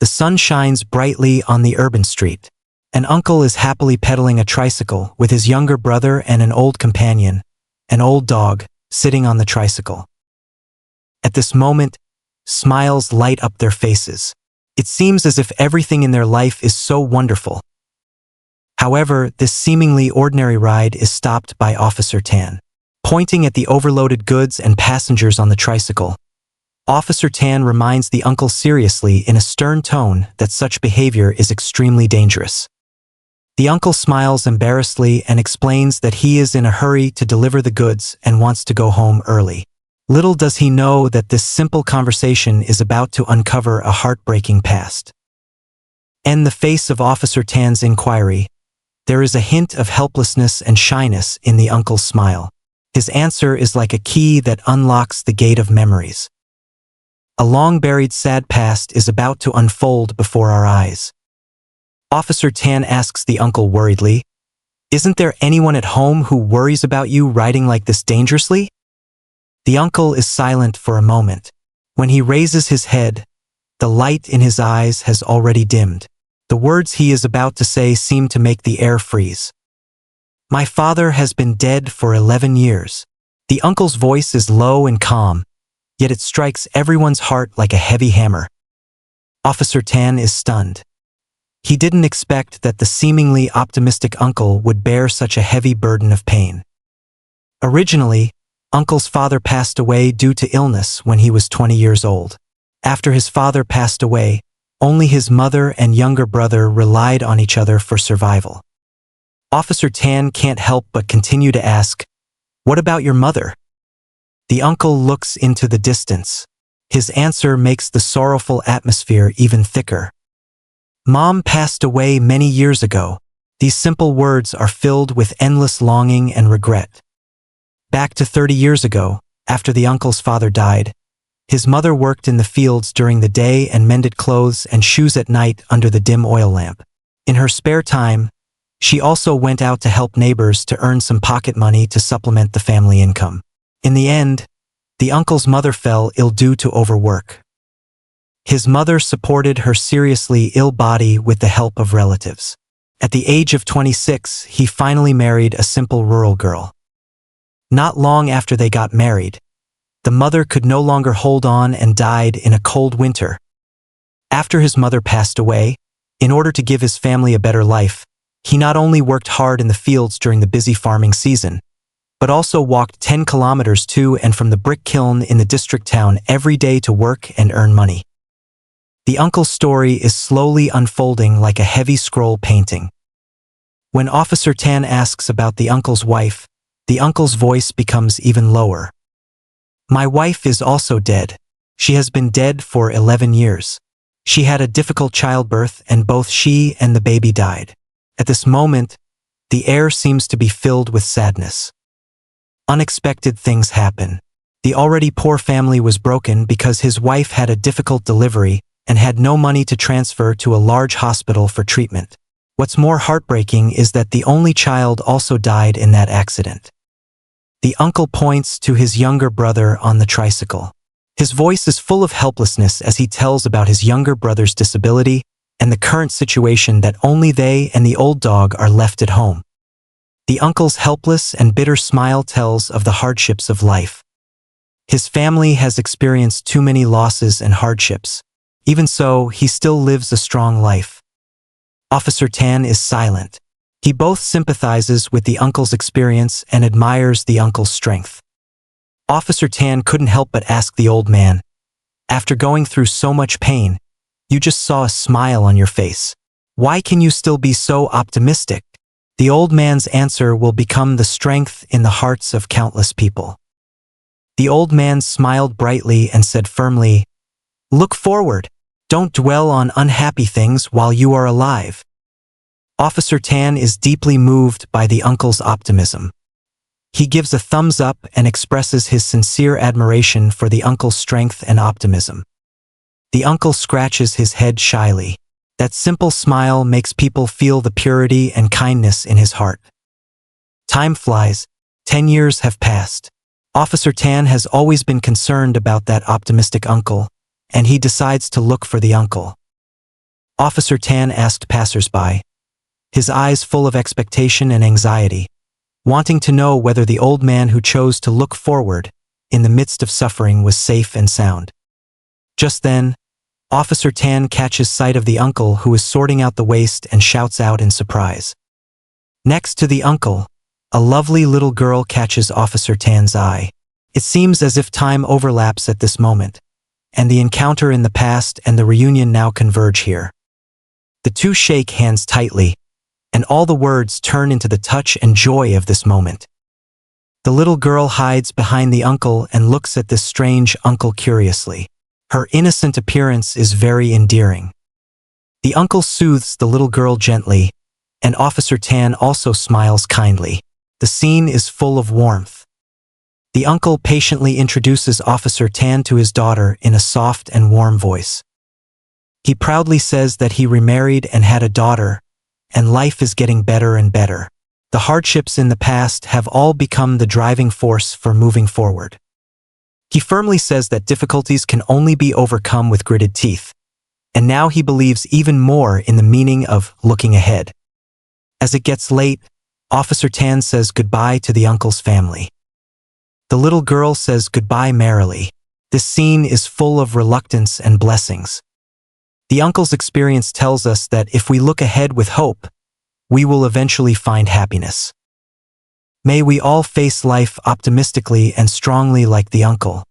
The sun shines brightly on the urban street. An uncle is happily pedaling a tricycle with his younger brother and an old companion, an old dog, sitting on the tricycle. At this moment, smiles light up their faces. It seems as if everything in their life is so wonderful. However, this seemingly ordinary ride is stopped by Officer Tan. Pointing at the overloaded goods and passengers on the tricycle, Officer Tan reminds the uncle seriously in a stern tone that such behavior is extremely dangerous. The uncle smiles embarrassedly and explains that he is in a hurry to deliver the goods and wants to go home early. Little does he know that this simple conversation is about to uncover a heartbreaking past. In the face of Officer Tan's inquiry, there is a hint of helplessness and shyness in the uncle's smile. His answer is like a key that unlocks the gate of memories. A long-buried sad past is about to unfold before our eyes. Officer Tan asks the uncle worriedly, "Isn't there anyone at home who worries about you riding like this dangerously?" The uncle is silent for a moment. When he raises his head, the light in his eyes has already dimmed. The words he is about to say seem to make the air freeze. "My father has been dead for 11 years. The uncle's voice is low and calm, yet it strikes everyone's heart like a heavy hammer. Officer Tan is stunned. He didn't expect that the seemingly optimistic uncle would bear such a heavy burden of pain. Originally, Uncle's father passed away due to illness when he was 20 years old. After his father passed away, only his mother and younger brother relied on each other for survival. Officer Tan can't help but continue to ask, "What about your mother?" The uncle looks into the distance. His answer makes the sorrowful atmosphere even thicker. "Mom passed away many years ago." These simple words are filled with endless longing and regret. Back to 30 years ago, after the uncle's father died, his mother worked in the fields during the day and mended clothes and shoes at night under the dim oil lamp. In her spare time, she also went out to help neighbors to earn some pocket money to supplement the family income. In the end, the uncle's mother fell ill due to overwork. His mother supported her seriously ill body with the help of relatives. At the age of 26, he finally married a simple rural girl. Not long after they got married, the mother could no longer hold on and died in a cold winter. After his mother passed away, in order to give his family a better life, he not only worked hard in the fields during the busy farming season, but also walked 10 kilometers to and from the brick kiln in the district town every day to work and earn money. The uncle's story is slowly unfolding like a heavy scroll painting. When Officer Tan asks about the uncle's wife, the uncle's voice becomes even lower. "My wife is also dead. She has been dead for 11 years. She had a difficult childbirth and both she and the baby died." At this moment, the air seems to be filled with sadness. Unexpected things happen. The already poor family was broken because his wife had a difficult delivery and had no money to transfer to a large hospital for treatment. What's more heartbreaking is that the only child also died in that accident. The uncle points to his younger brother on the tricycle. His voice is full of helplessness as he tells about his younger brother's disability and the current situation that only they and the old dog are left at home. The uncle's helpless and bitter smile tells of the hardships of life. His family has experienced too many losses and hardships. Even so, he still lives a strong life. Officer Tan is silent. He both sympathizes with the uncle's experience and admires the uncle's strength. Officer Tan couldn't help but ask the old man, "After going through so much pain, you just saw a smile on your face. Why can you still be so optimistic?" The old man's answer will become the strength in the hearts of countless people. The old man smiled brightly and said firmly, "Look forward. Don't dwell on unhappy things while you are alive." Officer Tan is deeply moved by the uncle's optimism. He gives a thumbs up and expresses his sincere admiration for the uncle's strength and optimism. The uncle scratches his head shyly. That simple smile makes people feel the purity and kindness in his heart. Time flies. 10 years have passed. Officer Tan has always been concerned about that optimistic uncle, and he decides to look for the uncle. Officer Tan asked passersby, his eyes full of expectation and anxiety, wanting to know whether the old man who chose to look forward in the midst of suffering was safe and sound. Just then, Officer Tan catches sight of the uncle who is sorting out the waste and shouts out in surprise. Next to the uncle, a lovely little girl catches Officer Tan's eye. It seems as if time overlaps at this moment, and the encounter in the past and the reunion now converge here. The two shake hands tightly, and all the words turn into the touch and joy of this moment. The little girl hides behind the uncle and looks at this strange uncle curiously. Her innocent appearance is very endearing. The uncle soothes the little girl gently, and Officer Tan also smiles kindly. The scene is full of warmth. The uncle patiently introduces Officer Tan to his daughter in a soft and warm voice. He proudly says that he remarried and had a daughter, and life is getting better and better. The hardships in the past have all become the driving force for moving forward. He firmly says that difficulties can only be overcome with gritted teeth, and now he believes even more in the meaning of looking ahead. As it gets late, Officer Tan says goodbye to the uncle's family. The little girl says goodbye merrily. This scene is full of reluctance and blessings. The uncle's experience tells us that if we look ahead with hope, we will eventually find happiness. May we all face life optimistically and strongly like the uncle.